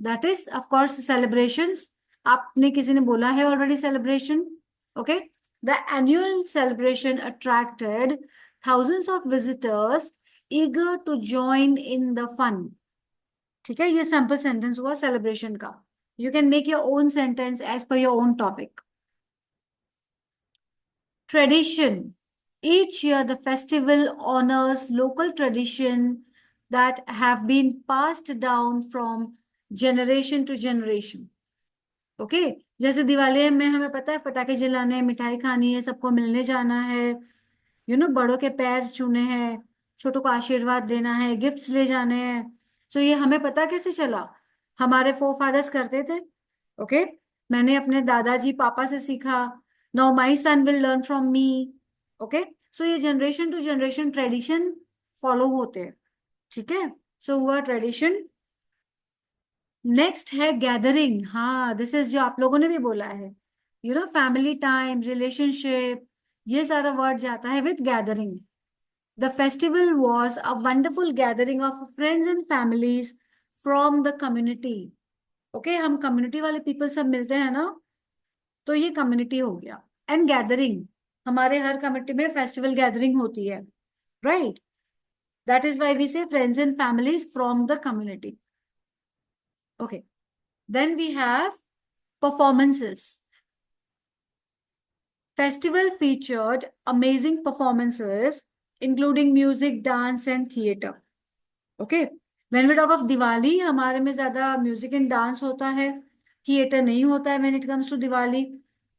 That is of course celebrations. आपने किसी ने बोला है already celebration. Okay, the annual celebration attracted thousands of visitors eager to join in the fun। ठीक है, ये सैम्पल सेंटेंस हुआ सेलिब्रेशन का। You can make your own sentence as per your own topic. Tradition. Each year, the festival honors local tradition that have been passed down from generation to generation. Okay, जैसे दिवाली में हमें पता है फटाके जलाने हैं, मिठाई खानी है, सबको मिलने जाना है, बड़ों के पैर छूने हैं, छोटों को आशीर्वाद देना है, गिफ्ट्स ले जाने हैं। सो ये हमें पता कैसे चला? हमारे फोर फादर्स करते थे। ओके, मैंने अपने दादाजी पापा से सीखा। Now my son will learn from me. Okay, so ये generation to generation tradition follow होते हैं। ठीक है, सो हुआ ट्रेडिशन। नेक्स्ट है गैदरिंग। हाँ, दिस इज जो आप लोगों ने भी बोला है, फैमिली टाइम, रिलेशनशिप, ये सारा वर्ड जाता है with gathering. The festival was a wonderful gathering of friends and families from the community. Okay, हम कम्युनिटी वाले पीपल सब मिलते हैं ना, तो ये कम्युनिटी हो गया। एंड गैदरिंग, हमारे हर कम्युनिटी में फेस्टिवल गैदरिंग होती है, right? That is why we see friends and families from the community. Okay, then we have performances. Festival featured amazing performances, including music, dance, and theatre. Okay. When we talk of Diwali, हमारे में ज्यादा music and dance होता है, theatre नहीं होता है when it comes to Diwali.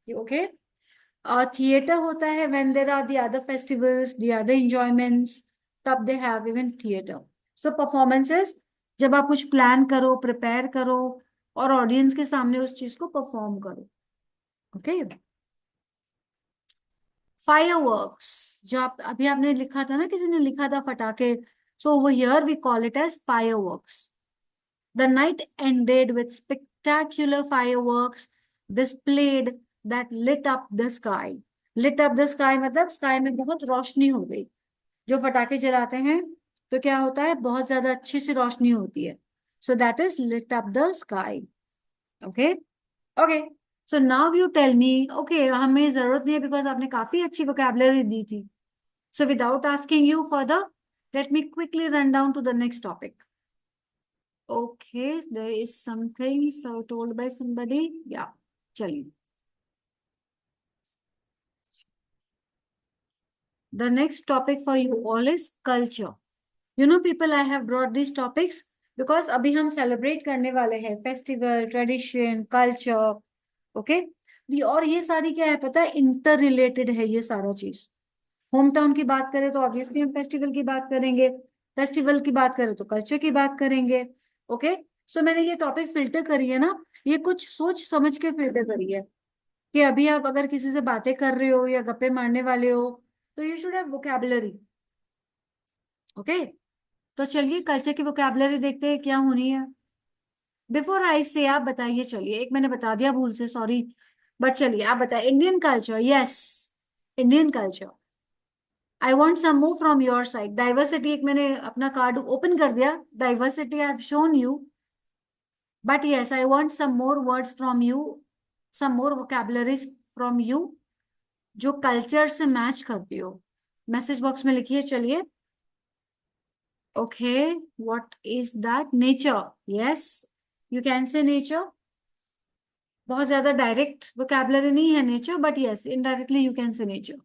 Okay. Theatre होता है when there are the other festivals, the other enjoyments, तब they have even theatre. So performances, जब आप कुछ प्लान करो, प्रिपेयर करो और ऑडियंस के सामने उस चीज को परफॉर्म करो। ओके, फायरवर्क्स, जो आप अभी आपने लिखा था ना, किसी ने लिखा था फटाके, so over here we call it as fireworks. The night ended with spectacular fireworks displayed that lit up the sky। lit up the sky मतलब स्काई में बहुत रोशनी हो गई। जो फटाके जलाते हैं तो क्या होता है, बहुत ज्यादा अच्छी सी रोशनी होती है। So that is lit up the sky। Okay, okay, so now you tell me. Okay, हमें जरूरत नहीं है बिकॉज आपने काफी अच्छी वोकेबलरी दी थी। So without asking you further, let me quickly run down to the next topic. Okay, there is something so told by somebody, या चलिए। The next topic for you all is culture. People, I have brought this topics because अभी हम celebrate करने वाले हैं festival, tradition, culture. Okay, और ये सारी क्या है पता है, इंटर रिलेटेड है ये सारा चीज। होम टाउन की बात करें तो ऑब्वियसली हम फेस्टिवल की बात करेंगे, फेस्टिवल की बात करें तो कल्चर की बात करेंगे। ओके, सो मैंने ये टॉपिक फिल्टर करी है ना, ये कुछ सोच समझ के फिल्टर करी है कि अभी आप अगर किसी से बातें कर रहे हो या गप्पे मारने वाले हो तो you should have vocabulary. Okay, तो चलिए कल्चर की वोकैबुलरी देखते हैं क्या होनी है। बिफोर आई से आप बताइए, चलिए एक मैंने बता दिया भूल से, सॉरी, बट चलिए आप बताइए। Indian culture, yes, Indian culture. I want some more from your side. Diversity, एक मैंने अपना कार्ड ओपन कर दिया, diversity I have shown you, but yes I want some more words from you, some more vocabularies from you जो culture से match करती हो। Message box में लिखिए, चलिए। Okay, what is that? Nature, yes, you can say nature. बहुत ज्यादा direct vocabulary नहीं है nature, but yes indirectly you can say nature.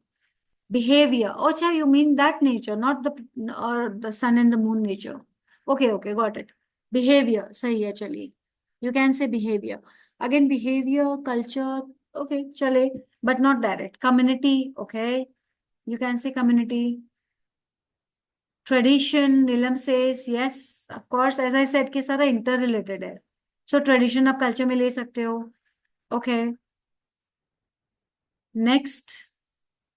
Behavior. Oh, अच्छा, you mean that nature, not the sun and the moon nature. Okay, okay, got it. Behavior, सही है, चलिए। You can say behavior. Again, behavior, culture. Okay, चले, but not direct. Community, okay. You can say community. Tradition, Nilam says, yes, of course, as I said, कि सारा interrelated है. So tradition आप culture में ले सकते हो. Okay. Next.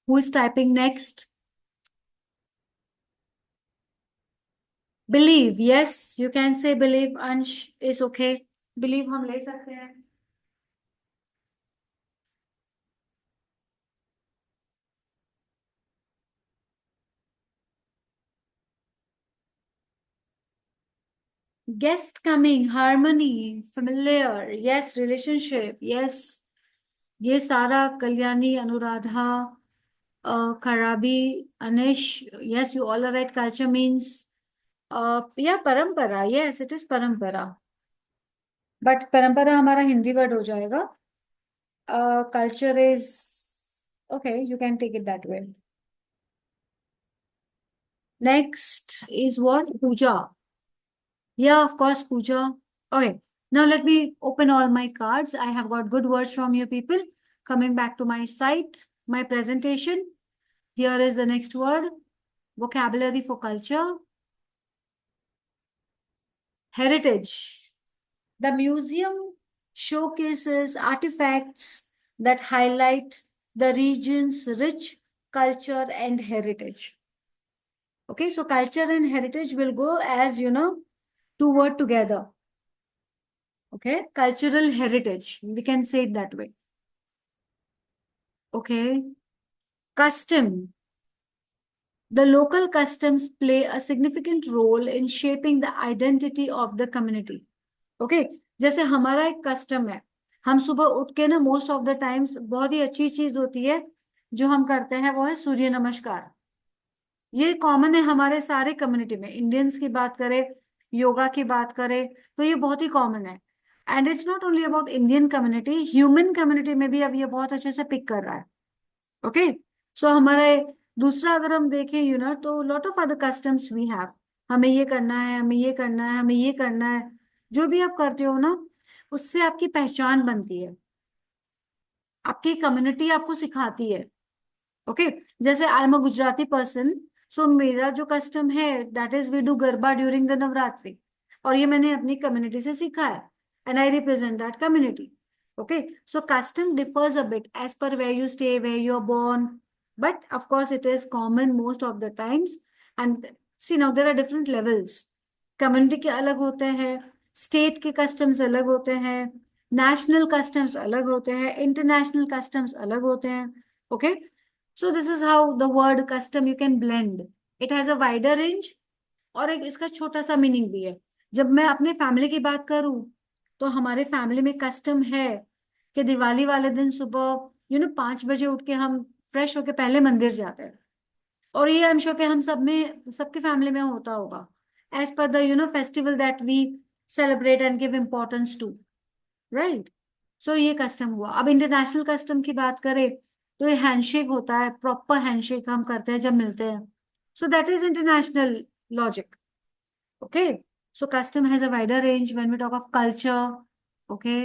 Who is typing next? Believe, yes, you can say believe. Ansh is okay. Believe हम ले सकते हैं। Guest coming, harmony, familiar, yes, relationship, yes, ये सारा, कल्याणी, अनुराधा, खराबी, Anish, yes, you all are right. Culture means, yeah, परंपरा, yes, it is परंपरा. But परंपरा हमारा हिंदी वर्ड हो जाएगा. Culture is, okay, you can take it that way. Next is what? Puja. Yeah, of course, puja. Okay, now let me open all my cards. I have got good words from you people. Coming back to my site, my presentation. Here is the next word. Vocabulary for culture. Heritage. The museum showcases artifacts that highlight the region's rich culture and heritage. Okay, so culture and heritage will go as, two word together. Okay, cultural heritage. We can say it that way. Okay, custom. The local customs play a significant role in shaping the identity of the community. Okay, जैसे हमारा एक custom है, हम सुबह उठ के ना most of the times बहुत ही अच्छी चीज होती है जो हम करते हैं, वो है सूर्य नमस्कार. ये कॉमन है हमारे सारे कम्युनिटी में. इंडियंस की बात करें, योगा की बात करें, तो ये बहुत ही कॉमन है. And it's not only about Indian community, human community में भी अब ये बहुत अच्छे से पिक कर रहा है. ओके, सो हमारे दूसरा अगर हम देखें तो lot of other customs we have. हमें ये करना है, हमें ये करना है, हमें ये करना है. जो भी आप करते हो ना, उससे आपकी पहचान बनती है, आपकी कम्युनिटी आपको सिखाती है. ओके, जैसे I am a Gujarati person, so मेरा जो कस्टम है that is we do garba during the Navratri, और ये मैंने अपनी कम्युनिटी से सीखा है, and I represent that community. Okay, so custom differs a bit as per where you stay, where you're born, but of course it is common most of the times. And see, now there are different levels. Community के अलग होते हैं, state के customs अलग होते हैं, national customs अलग होते हैं, international customs अलग होते हैं. Okay, so this is how the word custom you can blend. It has a wider range और एक इसका छोटा सा मीनिंग भी है. जब मैं अपने फैमिली की बात करूं, तो हमारे फैमिली में कस्टम है कि दिवाली वाले दिन सुबह 5 बजे उठ के हम फ्रेश होके पहले मंदिर जाते हैं. और ये आई एम श्योर कि हम सब में, सबके फैमिली में होता होगा, as per the festival that we celebrate and give importance to, right. So ये कस्टम हुआ. अब इंटरनेशनल कस्टम की बात करें, तो ये हैंडशेक होता है, प्रॉपर हैंडशेक हम करते हैं जब मिलते हैं. सो that is international logic. Okay, so custom has a wider range when we talk of culture. Okay,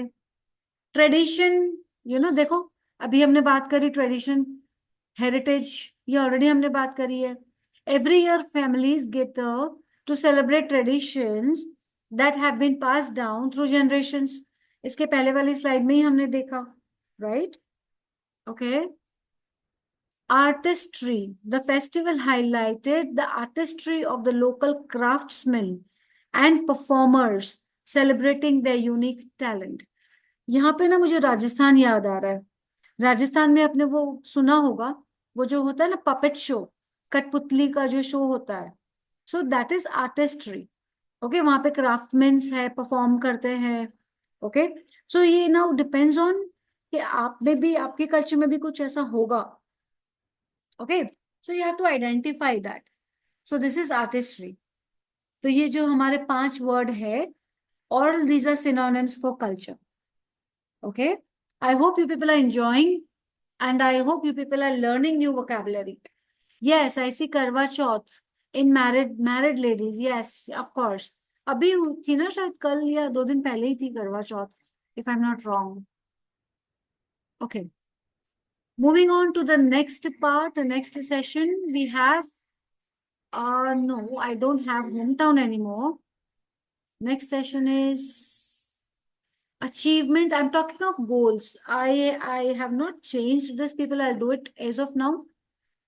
tradition, देखो, अभी हमने बात करी ट्रेडिशन, हेरिटेज, ये ऑलरेडी हमने बात करी है. Every year families get to celebrate traditions that have been passed down through generations. इसके पहले वाली स्लाइड में ही हमने देखा, right. Okay, artistry. The festival highlighted the artistry of the local craftsmen and performers celebrating their unique talent. यहाँ पे ना मुझे राजस्थान याद आ रहा है. राजस्थान में आपने वो सुना होगा, वो जो होता है ना पपेट शो, कठपुतली का जो शो होता है. So that is artistry. Okay, वहां पे क्राफ्टमैन्स है, परफॉर्म करते हैं. ओके, सो ये नाउ डिपेंड्स ऑन कि आप में भी, आपके कल्चर में भी कुछ ऐसा होगा. Okay, so you have to identify that. So this is artistry. तो ये जो हमारे 5 वर्ड है, all these are synonyms for culture. Okay, I hope you people are enjoying, and I hope you people are learning new vocabulary. Yes, I see करवा चौथ in married ladies. Yes, of course. अभी थी ना, शायद कल या 2 दिन पहले ही थी करवा चौथ, if I'm not wrong. Okay. Moving on to the next part, the next session, we have no, I don't have hometown anymore. Next session is achievement. I'm talking of goals. I have not changed this, people. I'll do it as of now.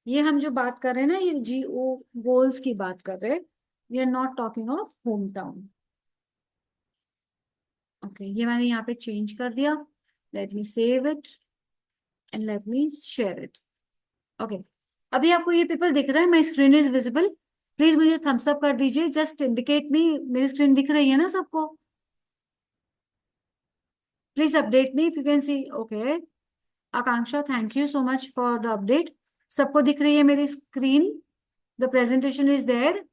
ये हम जो बात कर रहे हैं ना, ये GO goals की बात कर रहे हैं. We are not talking of hometown. Okay, ये मैंने यहाँ पे change कर दिया. Let me save it and let me share it. Okay. अभी आपको ये people दिख रहा है? My screen is visible. Please मुझे थम्स अप कर दीजिए, जस्ट इंडिकेट मी, मेरी स्क्रीन दिख रही है ना सबको? Please update me if you can see. Okay, Akanksha, thank you so much for the update. सबको दिख रही है मेरी screen? The presentation is there?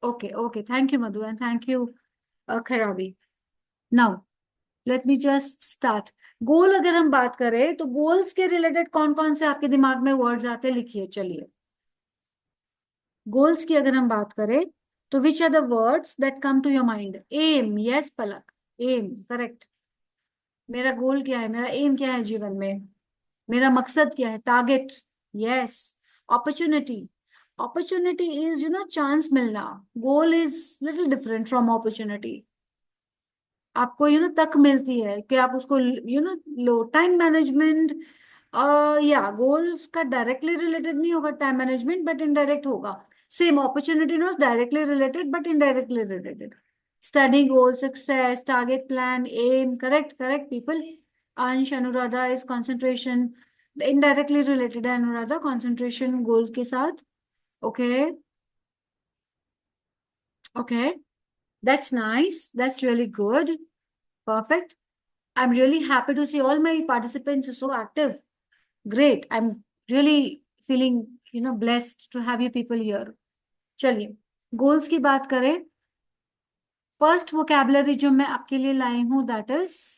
Okay okay, thank you Madhu and thank you खराबी। Now let me just start. Goal अगर हम बात करें तो गोल्स के रिलेटेड कौन कौन से आपके दिमाग में वर्ड्स आते हैं, लिखिए चलिए। गोल्स की अगर हम बात करें तो which are the words that come to your mind? Um, yes Palak, um correct. मेरा गोल क्या है, मेरा एम क्या है जीवन में, मेरा मकसद क्या है, target, yes. Opportunity, opportunity is chance मिलना। Goal is little different from opportunity. आपको तक मिलती है कि आप उसको लो। टाइम मैनेजमेंट, या गोल्स का डायरेक्टली रिलेटेड नहीं होगा टाइम मैनेजमेंट, बट इनडायरेक्ट होगा। Same opportunity not directly related but indirectly related. Study goal, success, target, plan, aim, correct correct people. Ansh, Anuradha is concentration, indirectly related है अनुराधा कंसंट्रेशन गोल के साथ। Okay okay, that's nice, that's really good, perfect. I'm really happy to see all my participants are so active. Great. I'm really feeling, blessed to have you people here. चलिए, goals की बात करें। First vocabulary जो मैं आपके लिए लाई हूं that is